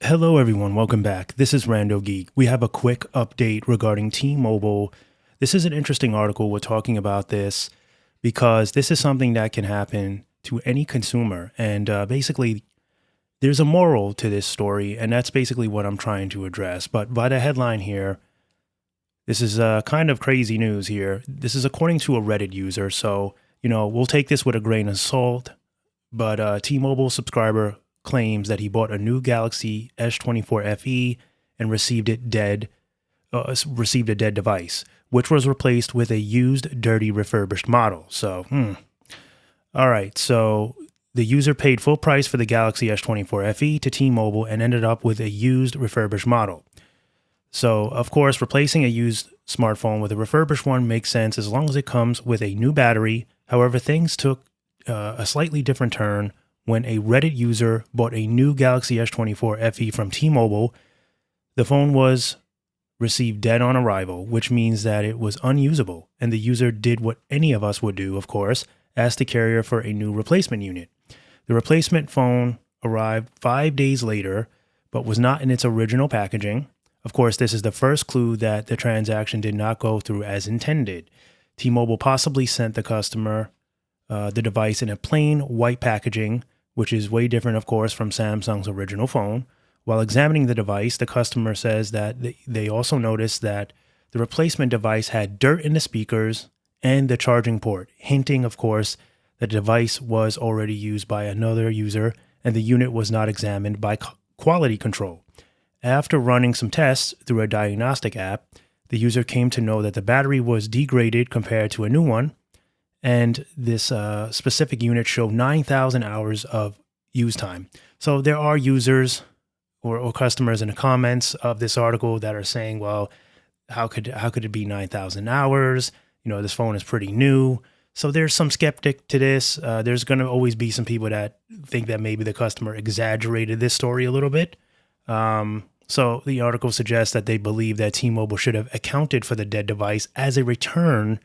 Hello everyone, welcome back. This is Rando Geek. We have a quick update regarding T-Mobile. This is an interesting article. We're talking about this because this is something that can happen to any consumer. And basically, there's a moral to this story, and that's basically what I'm trying to address. But by the headline here, this is kind of crazy news here. This is according to a Reddit user, so, we'll take this with a grain of salt. But a T-Mobile subscriber claims that he bought a new Galaxy S24 FE and received a dead device, which was replaced with a used, dirty, refurbished model. So, all right. So the user paid full price for the Galaxy S24 FE to T-Mobile and ended up with a used, refurbished model. So, of course, replacing a used smartphone with a refurbished one makes sense as long as it comes with a new battery. However, things took a slightly different turn when a Reddit user bought a new Galaxy S24 FE from T-Mobile. The phone was received dead on arrival, which means that it was unusable, and the user did what any of us would do, of course, ask the carrier for a new replacement unit. The replacement phone arrived 5 days later, but was not in its original packaging. Of course, this is the first clue that the transaction did not go through as intended. T-Mobile possibly sent the customer the device in a plain white packaging, which is way different, of course, from Samsung's original phone. While examining the device, the customer says that they also noticed that the replacement device had dirt in the speakers and the charging port, hinting, of course, that the device was already used by another user and the unit was not examined by quality control. After running some tests through a diagnostic app, the user came to know that the battery was degraded compared to a new one, and this specific unit showed 9,000 hours of use time. So there are users or customers in the comments of this article that are saying, well, how could it be 9,000 hours? This phone is pretty new. So there's some skeptic to this. There's going to always be some people that think that maybe the customer exaggerated this story a little bit. So the article suggests that they believe that T-Mobile should have accounted for the dead device as a return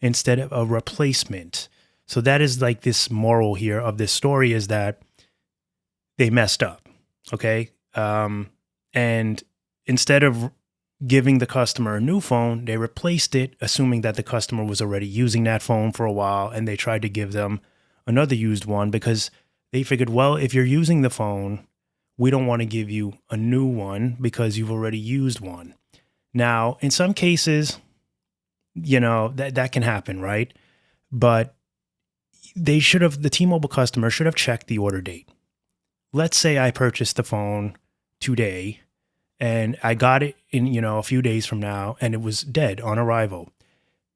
instead of a replacement. So that is like this moral here of this story, is that they messed up. Okay. And instead of giving the customer a new phone, they replaced it, assuming that the customer was already using that phone for a while, and they tried to give them another used one because they figured, well, if you're using the phone, we don't want to give you a new one because you've already used one. Now, in some cases, that can happen, right? But the T-Mobile customer should have checked the order date. Let's say I purchased the phone today and I got it in, a few days from now, and it was dead on arrival.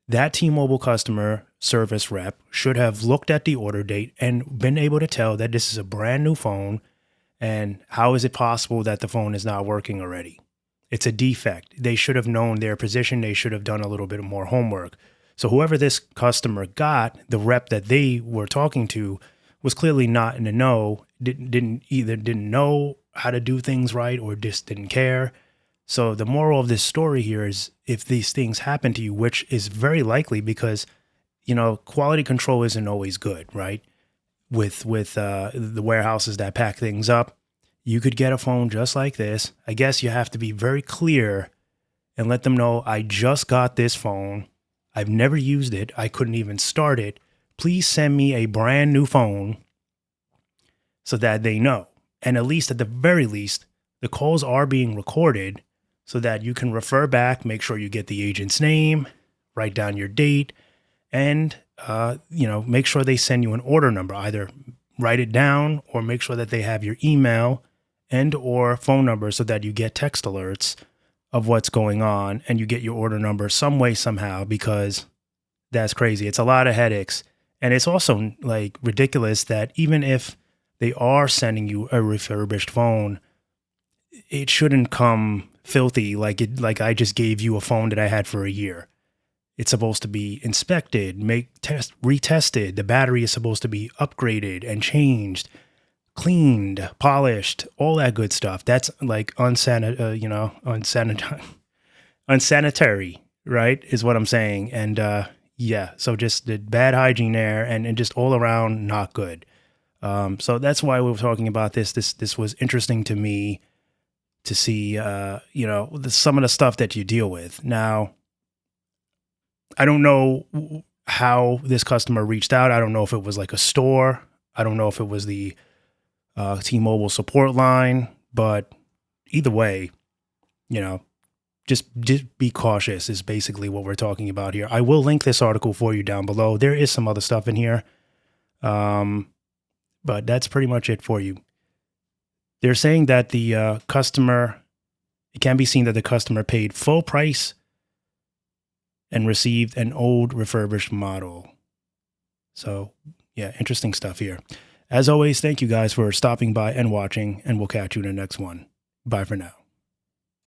That T-Mobile customer service rep should have looked at the order date and been able to tell that this is a brand new phone, and how is it possible that the phone is not working already? It's a defect. They should have known their position. They should have done a little bit more homework. So whoever this customer got, the rep that they were talking to, was clearly not in the know, didn't know how to do things right, or just didn't care. So the moral of this story here is, if these things happen to you, which is very likely because, quality control isn't always good, right? With the warehouses that pack things up, you could get a phone just like this. I guess you have to be very clear and let them know, I just got this phone. I've never used it. I couldn't even start it. Please send me a brand new phone, so that they know. And at least, at the very least, the calls are being recorded so that you can refer back, make sure you get the agent's name, write down your date, and, make sure they send you an order number. Either write it down or make sure that they have your email and or phone number so that you get text alerts of what's going on and you get your order number some way, somehow, because that's crazy. It's a lot of headaches. And it's also like ridiculous that even if they are sending you a refurbished phone, it shouldn't come filthy like I just gave you a phone that I had for a year. It's supposed to be inspected, retested. The battery is supposed to be upgraded and changed, cleaned, polished, all that good stuff. That's like unsanitary, right? Is what I'm saying. And so just the bad hygiene there, and just all around not good. So that's why we were talking about this. This was interesting to me. to see, some of the stuff that you deal with. Now, I don't know how this customer reached out. I don't know if it was like a store. I don't know if it was the T-Mobile support line, but either way, just be cautious is basically what we're talking about here. I will link this article for you down below. There is some other stuff in here, but that's pretty much it for you. They're saying that the customer, it can be seen that the customer paid full price and received an old refurbished model. So, yeah, interesting stuff here. As always, thank you guys for stopping by and watching, and we'll catch you in the next one. Bye for now.